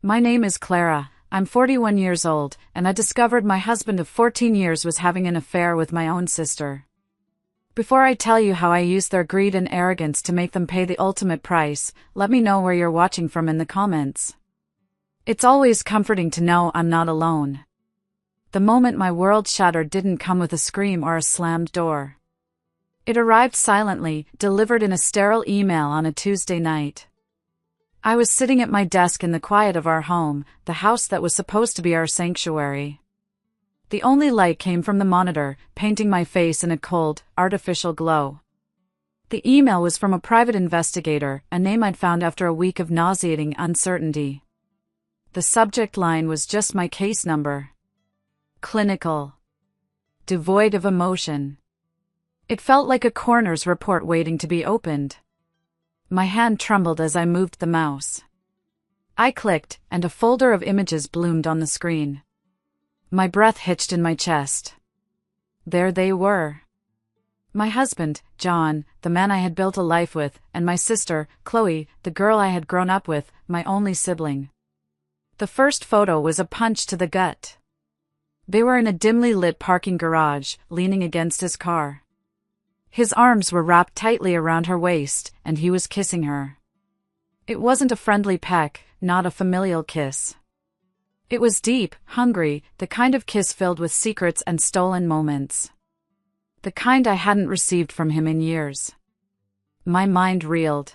My name is Clara, I'm 41 years old, and I discovered my husband of 14 years was having an affair with my own sister. Before I tell you how I used their greed and arrogance to make them pay the ultimate price, let me know where you're watching from in the comments. It's always comforting to know I'm not alone. The moment my world shattered didn't come with a scream or a slammed door. It arrived silently, delivered in a sterile email on a Tuesday night. I was sitting at my desk in the quiet of our home, the house that was supposed to be our sanctuary. The only light came from the monitor, painting my face in a cold, artificial glow. The email was from a private investigator, a name I'd found after a week of nauseating uncertainty. The subject line was just my case number. Clinical. Devoid of emotion. It felt like a coroner's report waiting to be opened. My hand trembled as I moved the mouse. I clicked, and a folder of images bloomed on the screen. My breath hitched in my chest. There they were. My husband, John, the man I had built a life with, and my sister, Chloe, the girl I had grown up with, my only sibling. The first photo was a punch to the gut. They were in a dimly lit parking garage, leaning against his car. His arms were wrapped tightly around her waist, and he was kissing her. It wasn't a friendly peck, not a familial kiss. It was deep, hungry, the kind of kiss filled with secrets and stolen moments. The kind I hadn't received from him in years. My mind reeled.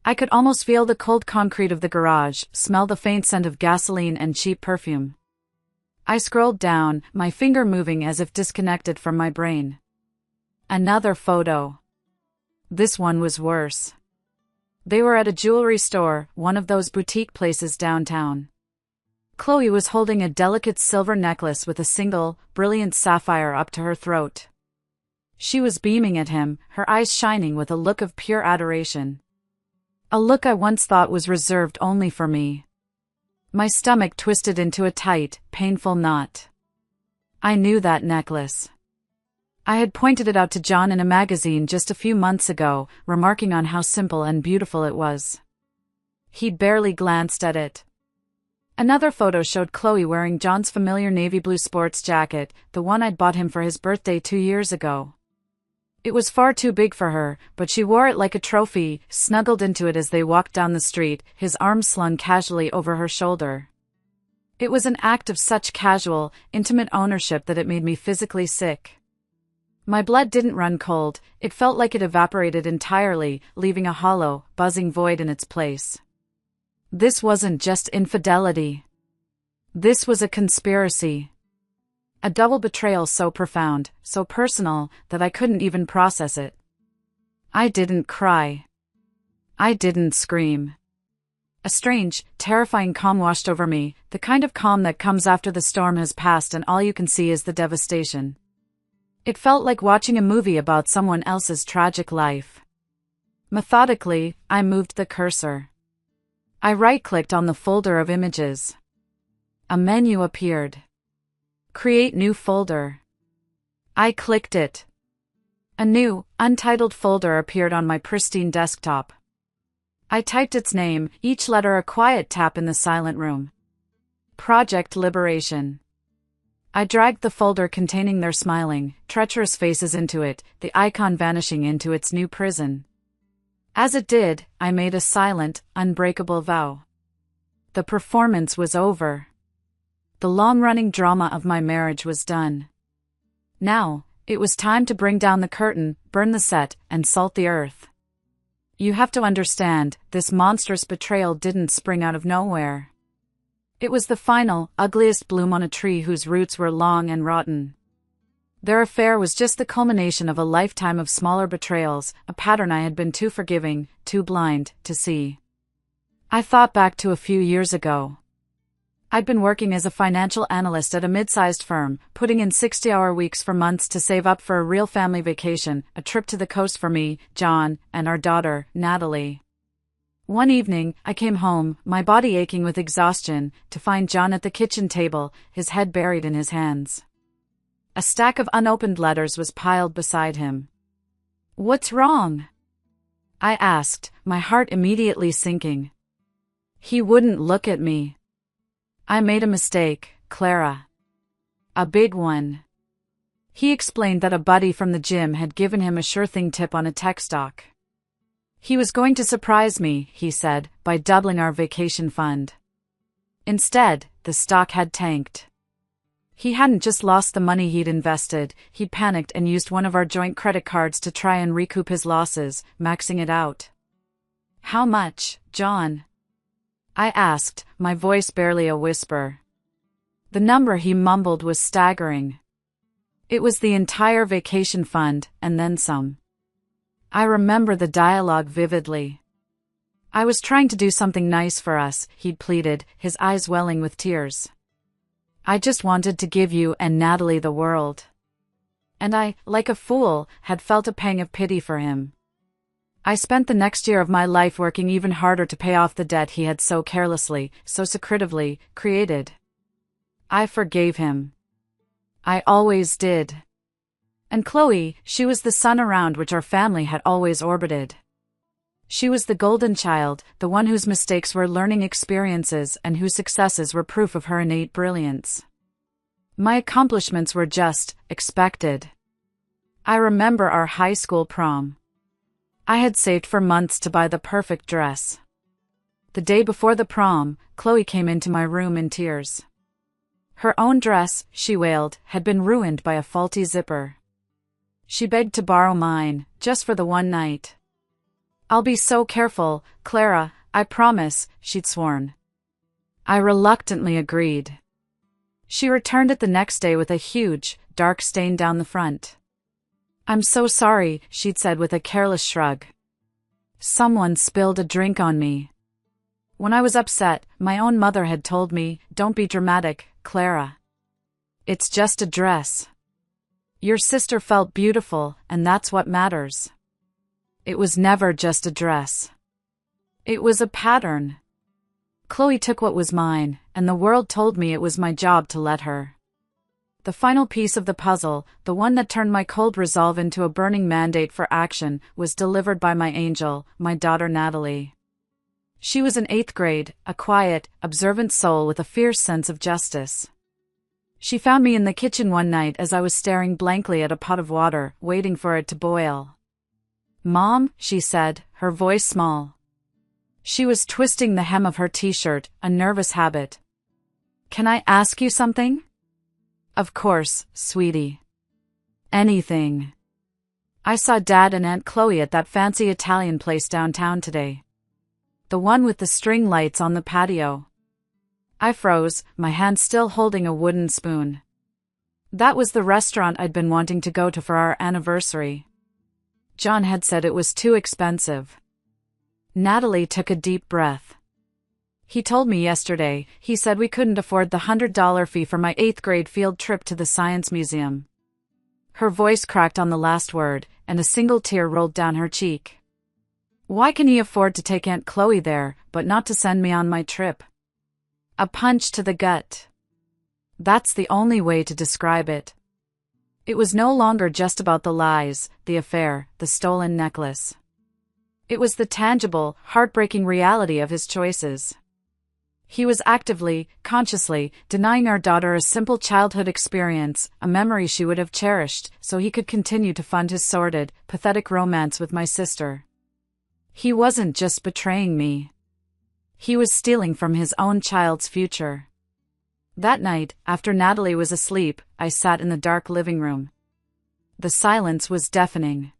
I could almost feel the cold concrete of the garage, smell the faint scent of gasoline and cheap perfume. I scrolled down, my finger moving as if disconnected from my brain. Another photo. This one was worse. They were at a jewelry store, one of those boutique places downtown. Chloe was holding a delicate silver necklace with a single, brilliant sapphire up to her throat. She was beaming at him, her eyes shining with a look of pure adoration. A look I once thought was reserved only for me. My stomach twisted into a tight, painful knot. I knew that necklace. I had pointed it out to John in a magazine just a few months ago, remarking on how simple and beautiful it was. He barely glanced at it. Another photo showed Chloe wearing John's familiar navy blue sports jacket, the one I'd bought him for his birthday 2 years ago. It was far too big for her, but she wore it like a trophy, snuggled into it as they walked down the street, his arm slung casually over her shoulder. It was an act of such casual, intimate ownership that it made me physically sick. My blood didn't run cold, it felt like it evaporated entirely, leaving a hollow, buzzing void in its place. This wasn't just infidelity. This was a conspiracy. A double betrayal so profound, so personal, that I couldn't even process it. I didn't cry. I didn't scream. A strange, terrifying calm washed over me, the kind of calm that comes after the storm has passed and all you can see is the devastation. It felt like watching a movie about someone else's tragic life. Methodically, I moved the cursor. I right-clicked on the folder of images. A menu appeared. Create new folder. I clicked it. A new, untitled folder appeared on my pristine desktop. I typed its name, each letter a quiet tap in the silent room. Project Liberation. I dragged the folder containing their smiling, treacherous faces into it, the icon vanishing into its new prison. As it did, I made a silent, unbreakable vow. The performance was over. The long-running drama of my marriage was done. Now, it was time to bring down the curtain, burn the set, and salt the earth. You have to understand, this monstrous betrayal didn't spring out of nowhere. It was the final, ugliest bloom on a tree whose roots were long and rotten. Their affair was just the culmination of a lifetime of smaller betrayals, a pattern I had been too forgiving, too blind, to see. I thought back to a few years ago. I'd been working as a financial analyst at a mid-sized firm, putting in 60-hour weeks for months to save up for a real family vacation, a trip to the coast for me, John, and our daughter, Natalie. One evening, I came home, my body aching with exhaustion, to find John at the kitchen table, his head buried in his hands. A stack of unopened letters was piled beside him. "What's wrong?" I asked, my heart immediately sinking. He wouldn't look at me. I made a mistake, Clara. A big one. He explained that a buddy from the gym had given him a sure thing tip on a tech stock. He was going to surprise me, he said, by doubling our vacation fund. Instead, the stock had tanked. He hadn't just lost the money he'd invested, he'd panicked and used one of our joint credit cards to try and recoup his losses, maxing it out. How much, John? I asked, my voice barely a whisper. The number he mumbled was staggering. It was the entire vacation fund, and then some. I remember the dialogue vividly. I was trying to do something nice for us, he'd pleaded, his eyes welling with tears. I just wanted to give you and Natalie the world. And I, like a fool, had felt a pang of pity for him. I spent the next year of my life working even harder to pay off the debt he had so carelessly, so secretively, created. I forgave him. I always did. And Chloe, she was the sun around which our family had always orbited. She was the golden child, the one whose mistakes were learning experiences and whose successes were proof of her innate brilliance. My accomplishments were just expected. I remember our high school prom. I had saved for months to buy the perfect dress. The day before the prom, Chloe came into my room in tears. Her own dress, she wailed, had been ruined by a faulty zipper. She begged to borrow mine, just for the one night. I'll be so careful, Clara, I promise, she'd sworn. I reluctantly agreed. She returned it the next day with a huge, dark stain down the front. I'm so sorry, she'd said with a careless shrug. Someone spilled a drink on me. When I was upset, my own mother had told me, don't be dramatic, Clara. It's just a dress. Your sister felt beautiful, and that's what matters. It was never just a dress. It was a pattern. Chloe took what was mine, and the world told me it was my job to let her. The final piece of the puzzle, the one that turned my cold resolve into a burning mandate for action, was delivered by my angel, my daughter Natalie. She was in 8th grade, a quiet, observant soul with a fierce sense of justice. She found me in the kitchen one night as I was staring blankly at a pot of water, waiting for it to boil. Mom, she said, her voice small. She was twisting the hem of her t-shirt, a nervous habit. Can I ask you something? Of course, sweetie. Anything. I saw Dad and Aunt Chloe at that fancy Italian place downtown today. The one with the string lights on the patio. I froze, my hand still holding a wooden spoon. That was the restaurant I'd been wanting to go to for our anniversary. John had said it was too expensive. Natalie took a deep breath. He told me yesterday, he said we couldn't afford the $100 fee for my 8th grade field trip to the Science Museum. Her voice cracked on the last word, and a single tear rolled down her cheek. Why can he afford to take Aunt Chloe there, but not to send me on my trip? A punch to the gut. That's the only way to describe it. It was no longer just about the lies, the affair, the stolen necklace. It was the tangible, heartbreaking reality of his choices. He was actively, consciously, denying our daughter a simple childhood experience, a memory she would have cherished, so he could continue to fund his sordid, pathetic romance with my sister. He wasn't just betraying me. He was stealing from his own child's future. That night, after Natalie was asleep, I sat in the dark living room. The silence was deafening.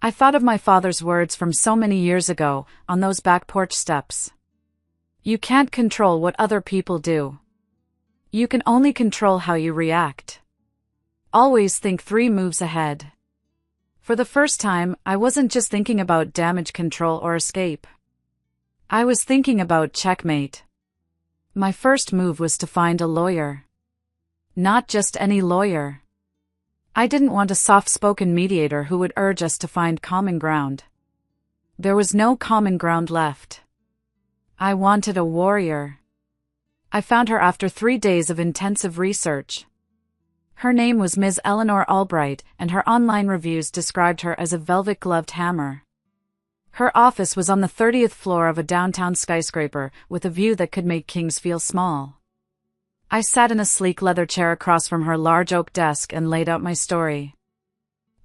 I thought of my father's words from so many years ago, on those back porch steps. You can't control what other people do. You can only control how you react. Always think 3 moves ahead. For the first time, I wasn't just thinking about damage control or escape. I was thinking about checkmate. My first move was to find a lawyer. Not just any lawyer. I didn't want a soft-spoken mediator who would urge us to find common ground. There was no common ground left. I wanted a warrior. I found her after 3 days of intensive research. Her name was Ms. Eleanor Albright, and her online reviews described her as a velvet-gloved hammer. Her office was on the 30th floor of a downtown skyscraper, with a view that could make kings feel small. I sat in a sleek leather chair across from her large oak desk and laid out my story.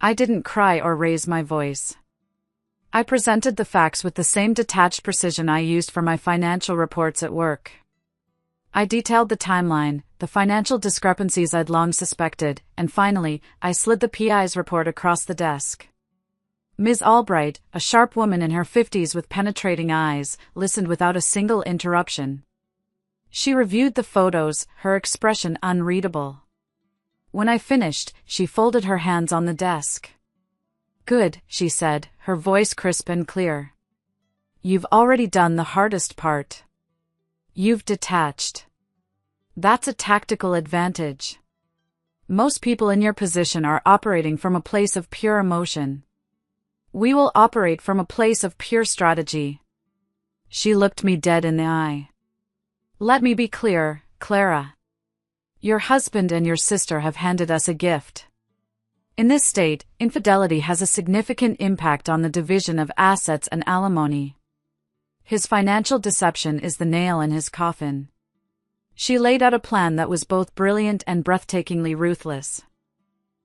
I didn't cry or raise my voice. I presented the facts with the same detached precision I used for my financial reports at work. I detailed the timeline, the financial discrepancies I'd long suspected, and finally, I slid the PI's report across the desk. Ms. Albright, a sharp woman in her 50s with penetrating eyes, listened without a single interruption. She reviewed the photos, her expression unreadable. When I finished, she folded her hands on the desk. "Good," she said, her voice crisp and clear. "You've already done the hardest part. You've detached. That's a tactical advantage. Most people in your position are operating from a place of pure emotion. We will operate from a place of pure strategy." She looked me dead in the eye. "Let me be clear, Clara. Your husband and your sister have handed us a gift. In this state, infidelity has a significant impact on the division of assets and alimony. His financial deception is the nail in his coffin." She laid out a plan that was both brilliant and breathtakingly ruthless.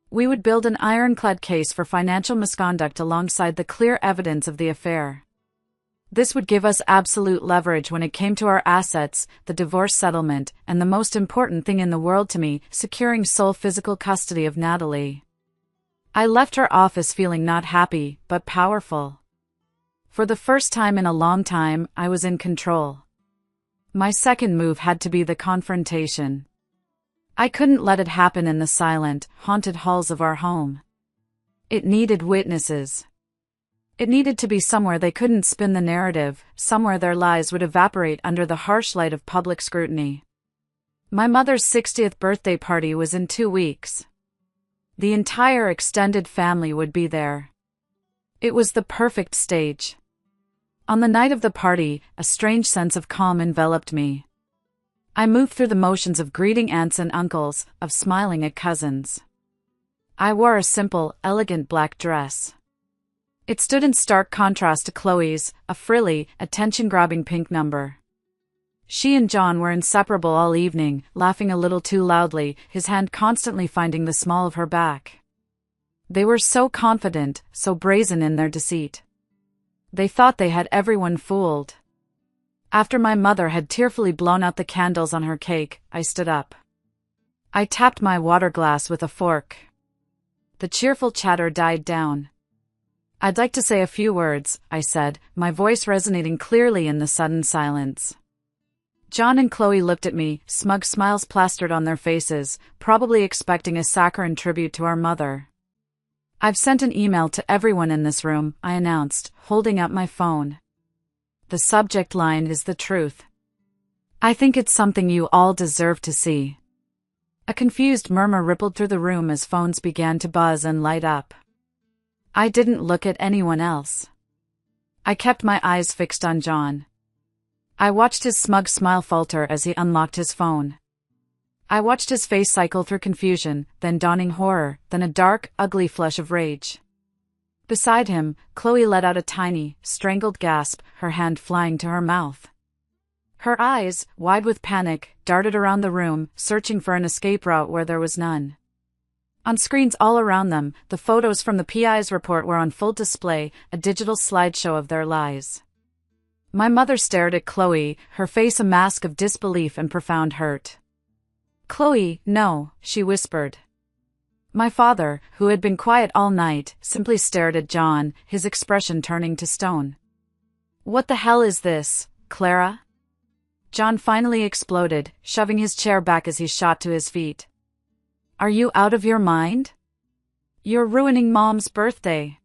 We would build an ironclad case for financial misconduct alongside the clear evidence of the affair. This would give us absolute leverage when it came to our assets, the divorce settlement, and the most important thing in the world to me, securing sole physical custody of Natalie. I left her office feeling not happy, but powerful. For the first time in a long time, I was in control. My second move had to be the confrontation. I couldn't let it happen in the silent, haunted halls of our home. It needed witnesses. It needed to be somewhere they couldn't spin the narrative, somewhere their lies would evaporate under the harsh light of public scrutiny. My mother's 60th birthday party was in 2 weeks. The entire extended family would be there. It was the perfect stage. On the night of the party, a strange sense of calm enveloped me. I moved through the motions of greeting aunts and uncles, of smiling at cousins. I wore a simple, elegant black dress. It stood in stark contrast to Chloe's, a frilly, attention-grabbing pink number. She and John were inseparable all evening, laughing a little too loudly, his hand constantly finding the small of her back. They were so confident, so brazen in their deceit. They thought they had everyone fooled. After my mother had tearfully blown out the candles on her cake, I stood up. I tapped my water glass with a fork. The cheerful chatter died down. "I'd like to say a few words," I said, my voice resonating clearly in the sudden silence. John and Chloe looked at me, smug smiles plastered on their faces, probably expecting a saccharine tribute to our mother. "I've sent an email to everyone in this room," I announced, holding up my phone. The subject line is the truth. "I think it's something you all deserve to see." A confused murmur rippled through the room as phones began to buzz and light up. I didn't look at anyone else. I kept my eyes fixed on John. I watched his smug smile falter as he unlocked his phone. I watched his face cycle through confusion, then dawning horror, then a dark, ugly flush of rage. Beside him, Chloe let out a tiny, strangled gasp, her hand flying to her mouth. Her eyes, wide with panic, darted around the room, searching for an escape route where there was none. On screens all around them, the photos from the PI's report were on full display, a digital slideshow of their lies. My mother stared at Chloe, her face a mask of disbelief and profound hurt. "Chloe, no," she whispered. My father, who had been quiet all night, simply stared at John, his expression turning to stone. "What the hell is this, Clara?" John finally exploded, shoving his chair back as he shot to his feet. "Are you out of your mind? You're ruining Mom's birthday.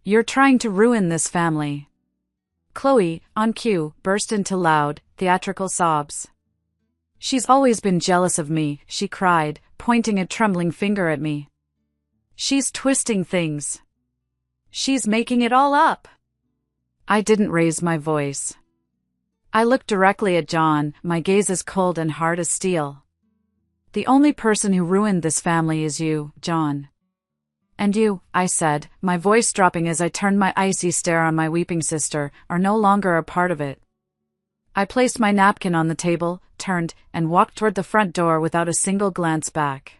You're trying to ruin this family." Chloe, on cue, burst into loud, theatrical sobs. "She's always been jealous of me," she cried, pointing a trembling finger at me. "She's twisting things. She's making it all up." I didn't raise my voice. I looked directly at John, my gaze as cold and hard as steel. "The only person who ruined this family is you, John. And you, I said, my voice dropping as I turned my icy stare on my weeping sister, are no longer a part of it. I placed my napkin on the table, turned, and walked toward the front door without a single glance back.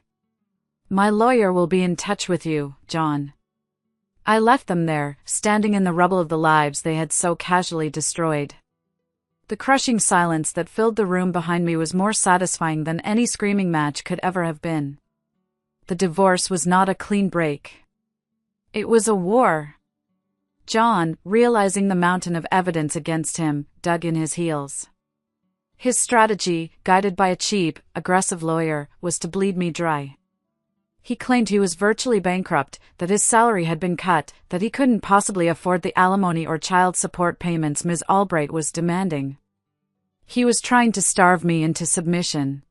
My lawyer will be in touch with you, John. I left them there, standing in the rubble of the lives they had so casually destroyed. The crushing silence that filled the room behind me was more satisfying than any screaming match could ever have been. The divorce was not a clean break. It was a war. John, realizing the mountain of evidence against him, dug in his heels. His strategy, guided by a cheap, aggressive lawyer, was to bleed me dry. He claimed he was virtually bankrupt, that his salary had been cut, that he couldn't possibly afford the alimony or child support payments Ms. Albright was demanding. He was trying to starve me into submission.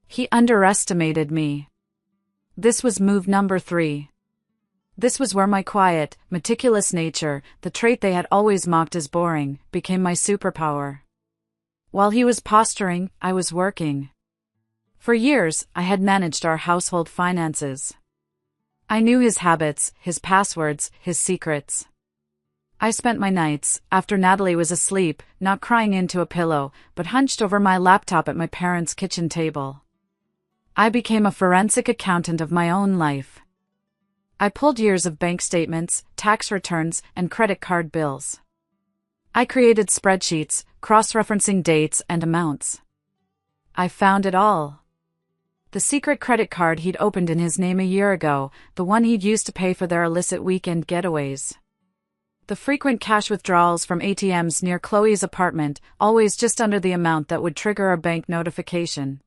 He underestimated me. This was move number 3. This was where my quiet, meticulous nature, the trait they had always mocked as boring, became my superpower. While he was posturing, I was working. For years, I had managed our household finances. I knew his habits, his passwords, his secrets. I spent my nights, after Natalie was asleep, not crying into a pillow, but hunched over my laptop at my parents' kitchen table. I became a forensic accountant of my own life. I pulled years of bank statements, tax returns, and credit card bills. I created spreadsheets, cross-referencing dates and amounts. I found it all. The secret credit card he'd opened in his name a year ago, the one he'd used to pay for their illicit weekend getaways. The frequent cash withdrawals from ATMs near Chloe's apartment, always just under the amount that would trigger a bank notification.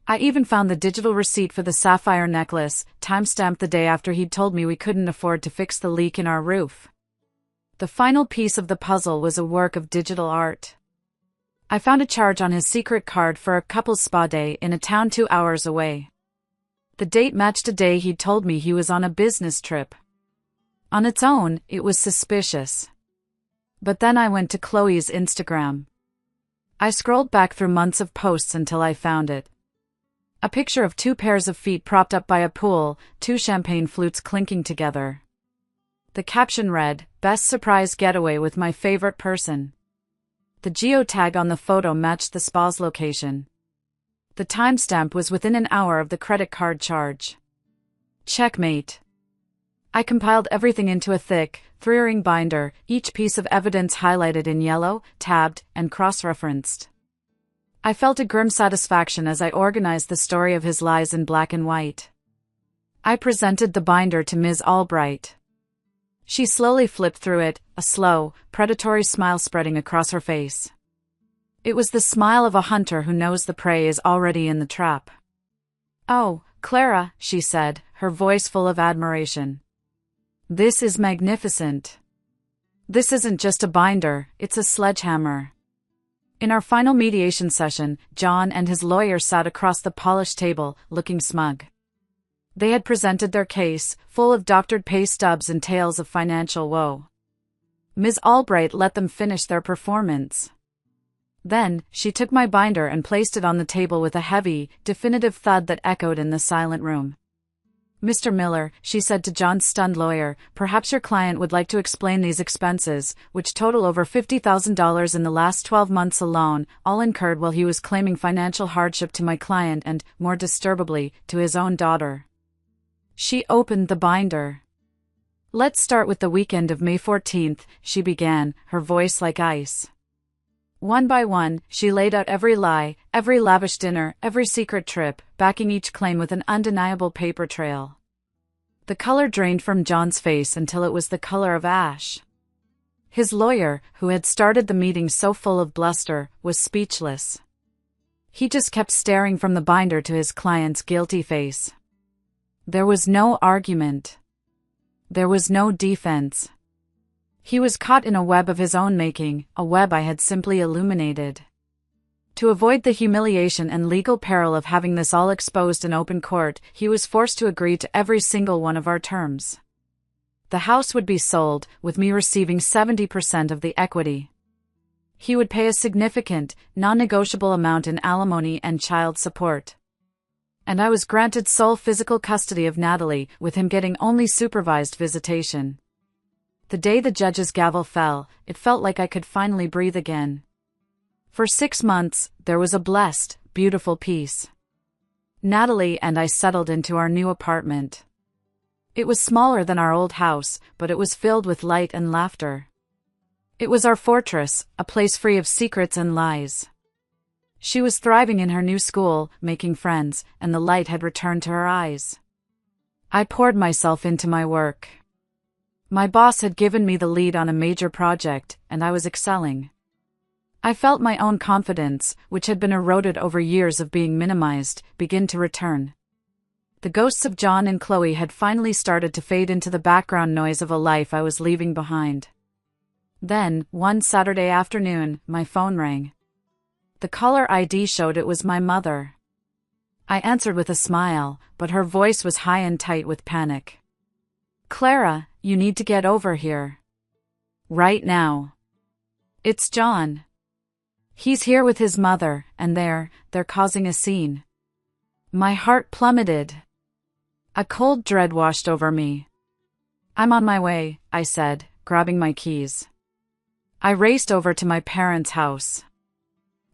I even found the digital receipt for the sapphire necklace, time-stamped the day after he'd told me we couldn't afford to fix the leak in our roof. The final piece of the puzzle was a work of digital art. I found a charge on his secret card for a couple's spa day in a town 2 hours away. The date matched a day he'd told me he was on a business trip. On its own, it was suspicious. But then I went to Chloe's Instagram. I scrolled back through months of posts until I found it. A picture of 2 pairs of feet propped up by a pool, 2 champagne flutes clinking together. The caption read, "Best surprise getaway with my favorite person." The geotag on the photo matched the spa's location. The timestamp was within an hour of the credit card charge. Checkmate. I compiled everything into a thick, 3-ring binder, each piece of evidence highlighted in yellow, tabbed, and cross-referenced. I felt a grim satisfaction as I organized the story of his lies in black and white. I presented the binder to Ms. Albright. She slowly flipped through it, a slow, predatory smile spreading across her face. It was the smile of a hunter who knows the prey is already in the trap. "Oh, Clara," she said, her voice full of admiration. "This is magnificent. This isn't just a binder, it's a sledgehammer." In our final mediation session, John and his lawyer sat across the polished table, looking smug. They had presented their case, full of doctored pay stubs and tales of financial woe. Ms. Albright let them finish their performance. Then, she took my binder and placed it on the table with a heavy, definitive thud that echoed in the silent room. "Mr. Miller," she said to John's stunned lawyer, "perhaps your client would like to explain these expenses, which total over $50,000 in the last 12 months alone, all incurred while he was claiming financial hardship to my client and, more disturbingly, to his own daughter." She opened the binder. "Let's start with the weekend of May 14th, she began, her voice like ice. One by one, she laid out every lie, every lavish dinner, every secret trip, backing each claim with an undeniable paper trail. The color drained from John's face until it was the color of ash. His lawyer, who had started the meeting so full of bluster, was speechless. He just kept staring from the binder to his client's guilty face. There was no argument. There was no defense. He was caught in a web of his own making, a web I had simply illuminated. To avoid the humiliation and legal peril of having this all exposed in open court, he was forced to agree to every single one of our terms. The house would be sold, with me receiving 70% of the equity. He would pay a significant, non-negotiable amount in alimony and child support. And I was granted sole physical custody of Natalie, with him getting only supervised visitation. The day the judge's gavel fell, it felt like I could finally breathe again. For 6 months, there was a blessed, beautiful peace. Natalie and I settled into our new apartment. It was smaller than our old house, but it was filled with light and laughter. It was our fortress, a place free of secrets and lies. She was thriving in her new school, making friends, and the light had returned to her eyes. I poured myself into my work. My boss had given me the lead on a major project, and I was excelling. I felt my own confidence, which had been eroded over years of being minimized, begin to return. The ghosts of John and Chloe had finally started to fade into the background noise of a life I was leaving behind. Then, one Saturday afternoon, my phone rang. The caller ID showed it was my mother. I answered with a smile, but her voice was high and tight with panic. "Clara, you need to get over here. Right now. It's John. He's here with his mother, and they're causing a scene." My heart plummeted. A cold dread washed over me. "I'm on my way," I said, grabbing my keys. I raced over to my parents' house.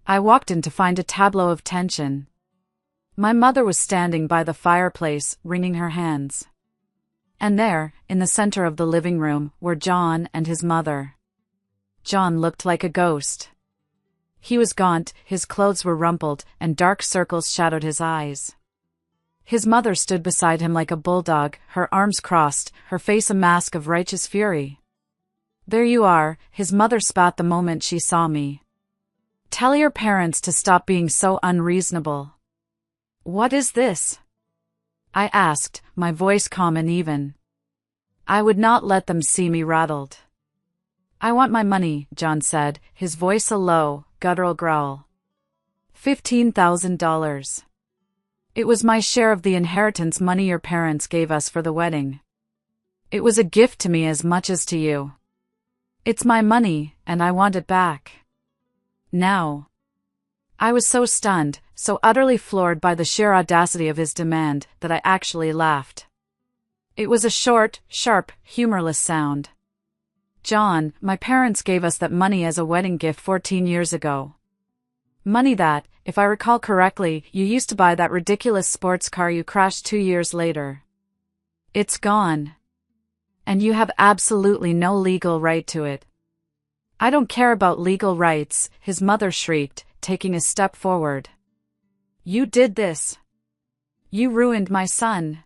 I walked in to find a tableau of tension. My mother was standing by the fireplace, wringing her hands. And there, in the center of the living room, were John and his mother. John looked like a ghost. He was gaunt, his clothes were rumpled, and dark circles shadowed his eyes. His mother stood beside him like a bulldog, her arms crossed, her face a mask of righteous fury. "There you are," his mother spat the moment she saw me. "Tell your parents to stop being so unreasonable." "What is this?" I asked, my voice calm and even. I would not let them see me rattled. "I want my money," John said, his voice a low, guttural growl. $15,000. It was my share of the inheritance money your parents gave us for the wedding. It was a gift to me as much as to you. It's my money, and I want it back. Now. I was so stunned, so utterly floored by the sheer audacity of his demand, that I actually laughed. It was a short, sharp, humorless sound. "John, my parents gave us that money as a wedding gift 14 years ago. Money that, if I recall correctly, you used to buy that ridiculous sports car you crashed 2 years later. It's gone. And you have absolutely no legal right to it." "I don't care about legal rights," his mother shrieked, taking a step forward. "You did this. You ruined my son.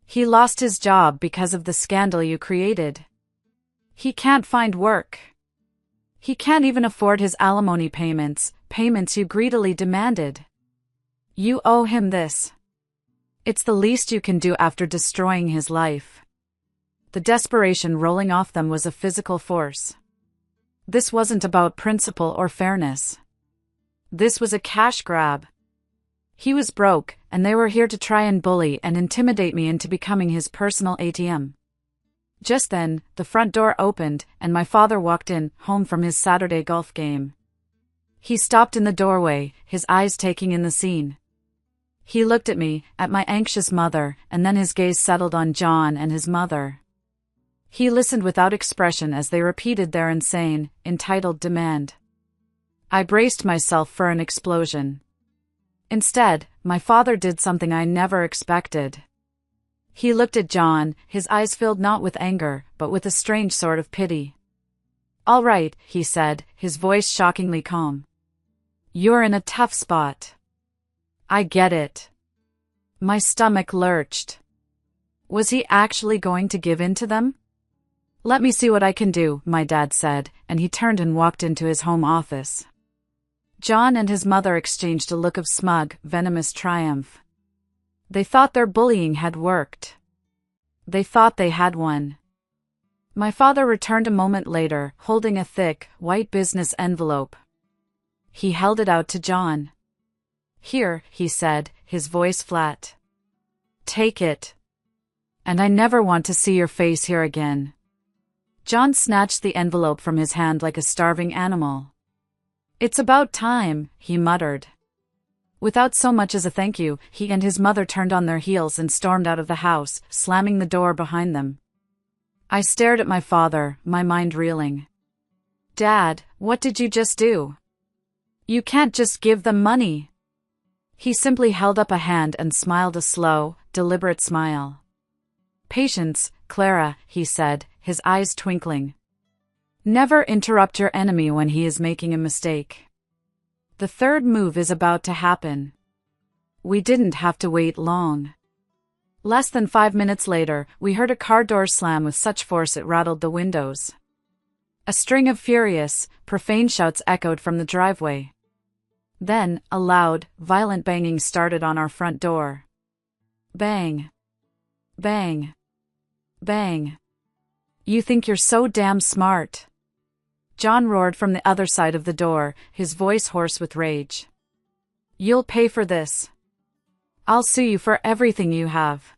He lost his job because of the scandal you created. He can't find work. He can't even afford his alimony payments you greedily demanded. You owe him this. It's the least you can do after destroying his life." The desperation rolling off them was a physical force. This wasn't about principle or fairness. This was a cash grab. He was broke, and they were here to try and bully and intimidate me into becoming his personal ATM. Just then, the front door opened, and my father walked in, home from his Saturday golf game. He stopped in the doorway, his eyes taking in the scene. He looked at me, at my anxious mother, and then his gaze settled on John and his mother. He listened without expression as they repeated their insane, entitled demand. I braced myself for an explosion. Instead, my father did something I never expected. He looked at John, his eyes filled not with anger, but with a strange sort of pity. "All right," he said, his voice shockingly calm. "You're in a tough spot. I get it." My stomach lurched. Was he actually going to give in to them? "Let me see what I can do," my dad said, and he turned and walked into his home office. John and his mother exchanged a look of smug, venomous triumph. They thought their bullying had worked. They thought they had won. My father returned a moment later, holding a thick, white business envelope. He held it out to John. "Here," he said, his voice flat. "Take it. And I never want to see your face here again." John snatched the envelope from his hand like a starving animal. "It's about time," he muttered. Without so much as a thank you, he and his mother turned on their heels and stormed out of the house, slamming the door behind them. I stared at my father, my mind reeling. Dad, what did you just do? You can't just give them money. He simply held up a hand and smiled a slow, deliberate smile. Patience, Clara, he said, his eyes twinkling. Never interrupt your enemy when he is making a mistake. The third move is about to happen. We didn't have to wait long. Less than 5 minutes later, we heard a car door slam with such force it rattled the windows. A string of furious, profane shouts echoed from the driveway. Then, a loud, violent banging started on our front door. Bang. Bang. Bang. You think you're so damn smart. John roared from the other side of the door, his voice hoarse with rage. You'll pay for this. I'll sue you for everything you have.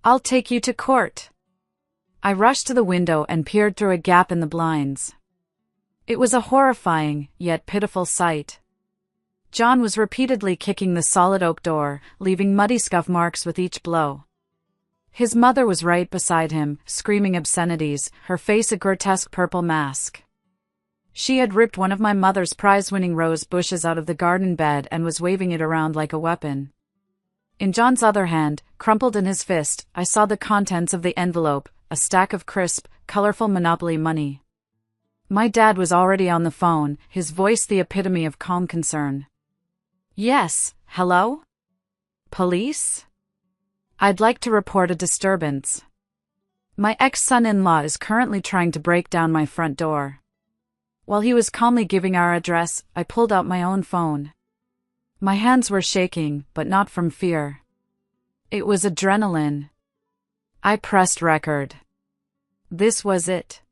I'll take you to court. I rushed to the window and peered through a gap in the blinds. It was a horrifying, yet pitiful sight. John was repeatedly kicking the solid oak door, leaving muddy scuff marks with each blow. His mother was right beside him, screaming obscenities, her face a grotesque purple mask. She had ripped one of my mother's prize-winning rose bushes out of the garden bed and was waving it around like a weapon. In John's other hand, crumpled in his fist, I saw the contents of the envelope, a stack of crisp, colorful Monopoly money. My dad was already on the phone, his voice the epitome of calm concern. Yes, hello? Police? I'd like to report a disturbance. My ex-son-in-law is currently trying to break down my front door. While he was calmly giving our address, I pulled out my own phone. My hands were shaking, but not from fear. It was adrenaline. I pressed record. This was it.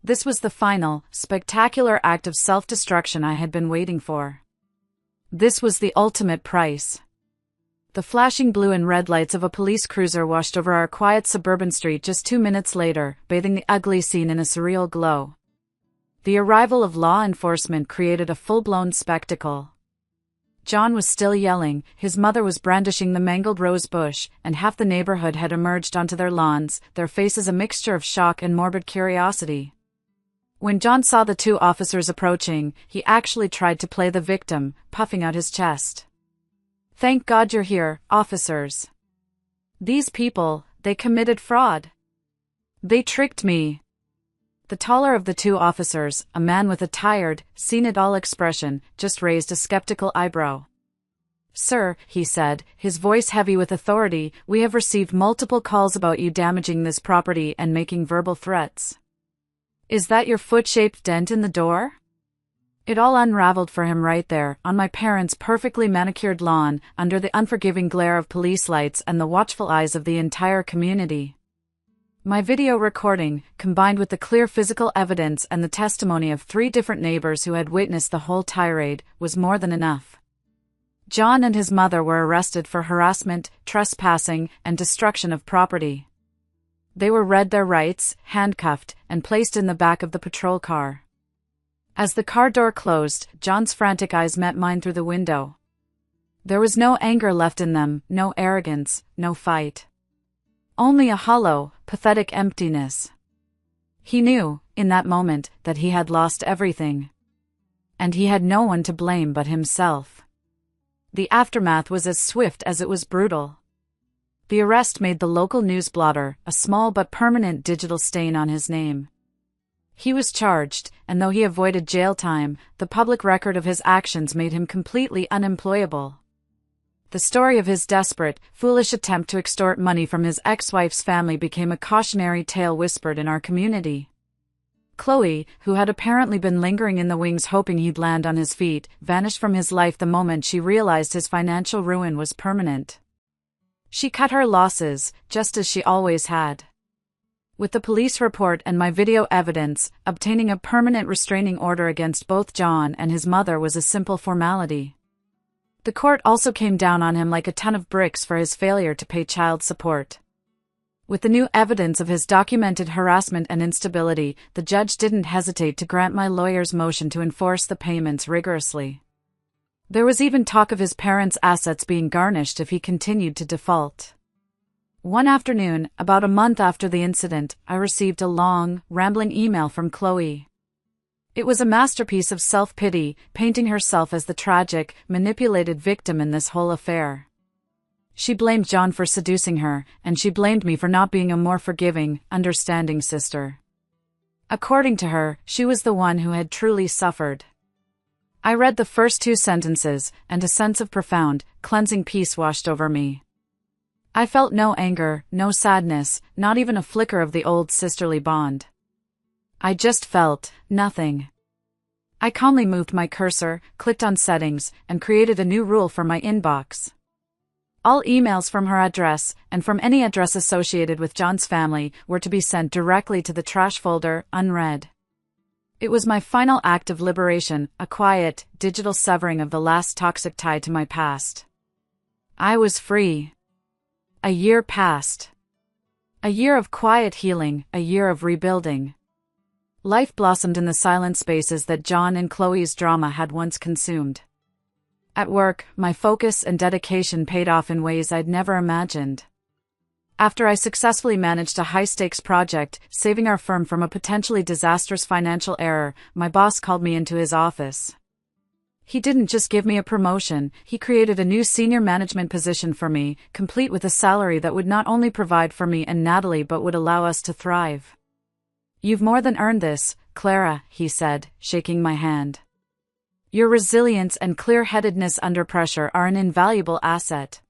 This was the final, spectacular act of self-destruction I had been waiting for. This was the ultimate price. The flashing blue and red lights of a police cruiser washed over our quiet suburban street just 2 minutes later, bathing the ugly scene in a surreal glow. The arrival of law enforcement created a full-blown spectacle. John was still yelling, his mother was brandishing the mangled rose bush, and half the neighborhood had emerged onto their lawns, their faces a mixture of shock and morbid curiosity. When John saw the two officers approaching, he actually tried to play the victim, puffing out his chest. Thank God you're here, officers. These people, they committed fraud. They tricked me. The taller of the two officers, a man with a tired, seen-it-all expression, just raised a skeptical eyebrow. Sir, he said, his voice heavy with authority, we have received multiple calls about you damaging this property and making verbal threats. Is that your foot-shaped dent in the door? It all unraveled for him right there, on my parents' perfectly manicured lawn, under the unforgiving glare of police lights and the watchful eyes of the entire community. My video recording, combined with the clear physical evidence and the testimony of 3 different neighbors who had witnessed the whole tirade, was more than enough. John and his mother were arrested for harassment, trespassing, and destruction of property. They were read their rights, handcuffed, and placed in the back of the patrol car. As the car door closed, John's frantic eyes met mine through the window. There was no anger left in them, no arrogance, no fight. Only a hollow, pathetic emptiness. He knew, in that moment, that he had lost everything. And he had no one to blame but himself. The aftermath was as swift as it was brutal. The arrest made the local news blotter, a small but permanent digital stain on his name. He was charged, and though he avoided jail time, the public record of his actions made him completely unemployable. The story of his desperate, foolish attempt to extort money from his ex-wife's family became a cautionary tale whispered in our community. Chloe, who had apparently been lingering in the wings hoping he'd land on his feet, vanished from his life the moment she realized his financial ruin was permanent. She cut her losses, just as she always had. With the police report and my video evidence, obtaining a permanent restraining order against both John and his mother was a simple formality. The court also came down on him like a ton of bricks for his failure to pay child support. With the new evidence of his documented harassment and instability, the judge didn't hesitate to grant my lawyer's motion to enforce the payments rigorously. There was even talk of his parents' assets being garnished if he continued to default. One afternoon, about a month after the incident, I received a long, rambling email from Chloe. It was a masterpiece of self-pity, painting herself as the tragic, manipulated victim in this whole affair. She blamed John for seducing her, and she blamed me for not being a more forgiving, understanding sister. According to her, she was the one who had truly suffered. I read the first 2 sentences, and a sense of profound, cleansing peace washed over me. I felt no anger, no sadness, not even a flicker of the old sisterly bond. I just felt nothing. I calmly moved my cursor, clicked on settings, and created a new rule for my inbox. All emails from her address, and from any address associated with John's family, were to be sent directly to the trash folder, unread. It was my final act of liberation, a quiet, digital severing of the last toxic tie to my past. I was free. A year passed. A year of quiet healing, a year of rebuilding. Life blossomed in the silent spaces that John and Chloe's drama had once consumed. At work, my focus and dedication paid off in ways I'd never imagined. After I successfully managed a high-stakes project, saving our firm from a potentially disastrous financial error, my boss called me into his office. He didn't just give me a promotion, he created a new senior management position for me, complete with a salary that would not only provide for me and Natalie but would allow us to thrive. "You've more than earned this, Clara," he said, shaking my hand. "Your resilience and clear-headedness under pressure are an invaluable asset."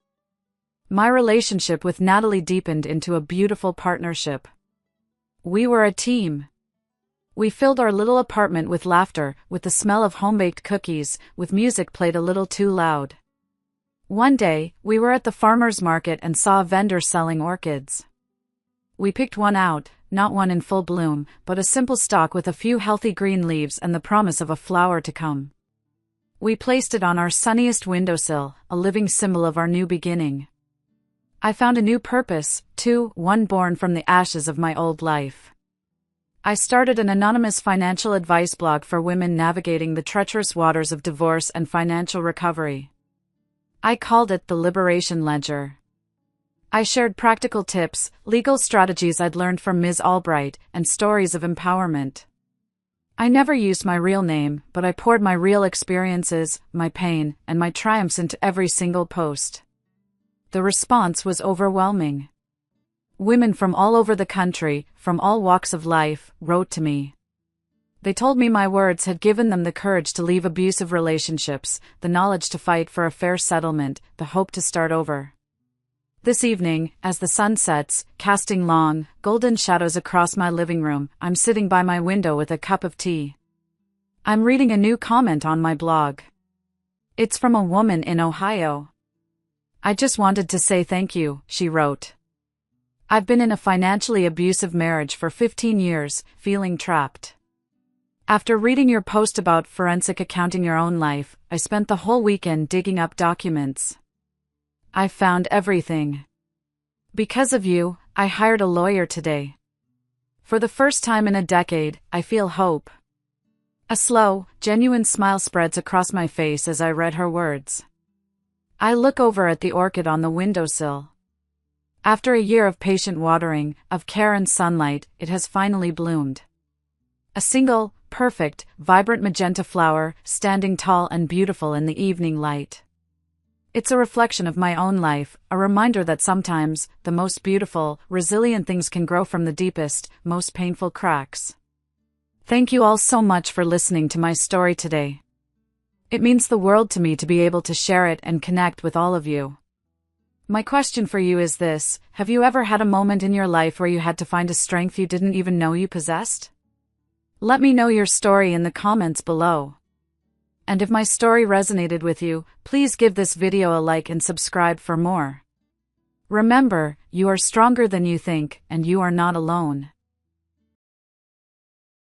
My relationship with Natalie deepened into a beautiful partnership. We were a team. We filled our little apartment with laughter, with the smell of home-baked cookies, with music played a little too loud. One day, we were at the farmer's market and saw a vendor selling orchids. We picked one out, not one in full bloom, but a simple stalk with a few healthy green leaves and the promise of a flower to come. We placed it on our sunniest windowsill, a living symbol of our new beginning. I found a new purpose, too, one born from the ashes of my old life. I started an anonymous financial advice blog for women navigating the treacherous waters of divorce and financial recovery. I called it the Liberation Ledger. I shared practical tips, legal strategies I'd learned from Ms. Albright, and stories of empowerment. I never used my real name, but I poured my real experiences, my pain, and my triumphs into every single post. The response was overwhelming. Women from all over the country, from all walks of life, wrote to me. They told me my words had given them the courage to leave abusive relationships, the knowledge to fight for a fair settlement, the hope to start over. This evening, as the sun sets, casting long, golden shadows across my living room, I'm sitting by my window with a cup of tea. I'm reading a new comment on my blog. It's from a woman in Ohio. "I just wanted to say thank you," she wrote. "I've been in a financially abusive marriage for 15 years, feeling trapped. After reading your post about forensic accounting your own life, I spent the whole weekend digging up documents. I found everything. Because of you, I hired a lawyer today. For the first time in a decade, I feel hope." A slow, genuine smile spreads across my face as I read her words. I look over at the orchid on the windowsill. After a year of patient watering, of care and sunlight, it has finally bloomed. A single, perfect, vibrant magenta flower, standing tall and beautiful in the evening light. It's a reflection of my own life, a reminder that sometimes, the most beautiful, resilient things can grow from the deepest, most painful cracks. Thank you all so much for listening to my story today. It means the world to me to be able to share it and connect with all of you. My question for you is this: have you ever had a moment in your life where you had to find a strength you didn't even know you possessed? Let me know your story in the comments below. And if my story resonated with you, please give this video a like and subscribe for more. Remember, you are stronger than you think, and you are not alone.